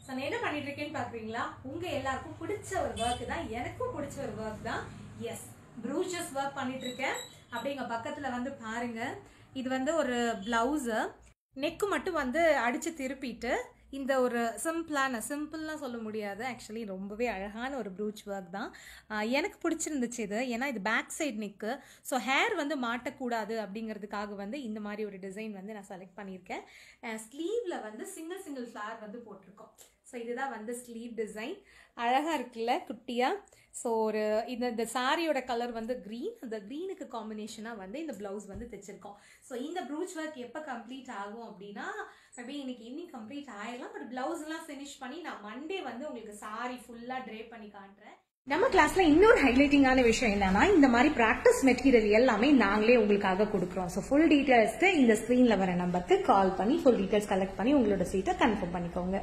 நான் என்ன பண்ணிட்டு இருக்கேன்னு பாக்குறீங்களா? உங்க எல்லாருக்கும் பிடிச்ச ஒரு ஒர்க் தான், எனக்கும் பிடிச்ச ஒரு ஒர்க் தான். எஸ், ப்ரூச்சஸ் ஒர்க் பண்ணிட்டு இருக்கேன். அப்படிங்க பக்கத்துல வந்து பாருங்க, இது வந்து ஒரு பிளவுஸ். நெக்கு மட்டும் வந்து அடிச்சு திருப்பிட்டு இந்த ஒரு சிம்பிள்லாம் சொல்ல முடியாது, ஆக்சுவலி ரொம்பவே அழகான ஒரு ப்ரூச் ஒர்க் தான். எனக்கு பிடிச்சிருந்துச்சு இது, ஏன்னா இது back side neck. So hair வந்து மாட்டக்கூடாது அப்படிங்கிறதுக்காக வந்து இந்த மாதிரி ஒரு டிசைன் வந்து நான் செலக்ட் பண்ணியிருக்கேன். ஸ்லீவ்ல வந்து சிங்கிள் ஃப்ளவர் வந்து போட்டிருக்கோம். ஸோ இதுதான் வந்து ஸ்லீவ் டிசைன். அழகாக இருக்குல்ல குட்டியாக. ஸோ ஒரு இந்த சாரியோட கலர் வந்து க்ரீன், அந்த க்ரீனுக்கு காம்பினேஷனாக வந்து இந்த ப்ளவுஸ் வந்து தைச்சிருக்கோம். ஸோ இந்த ப்ரூச் ஒர்க் எப்போ கம்ப்ளீட் ஆகும் அப்படின்னா, மேபி இன்னைக்கு ஈவினிங் கம்ப்ளீட் ஆயிடலாம். பட் பிளவுஸ் எல்லாம் ஃபினிஷ் பண்ணி நான் மண்டே வந்து உங்களுக்கு சாரி ஃபுல்லாக ட்ரே பண்ணி காட்டுறேன். நம்ம கிளாஸ்ல இன்னொரு ஹைலைட்டிங்கான விஷயம் என்னன்னா, இந்த மாதிரி பிராக்டிஸ் மெட்டீரியல் எல்லாமே நாங்களே உங்களுக்காக கொடுக்குறோம். ஸோ ஃபுல் டீடைல்ஸ்க்கு இந்த ஸ்க்ரீன்ல வர நம்பருக்கு கால் பண்ணி ஃபுல் டீடைல்ஸ் கலெக்ட் பண்ணி உங்களோட சீட்டை கன்ஃபார்ம் பண்ணிக்கோங்க.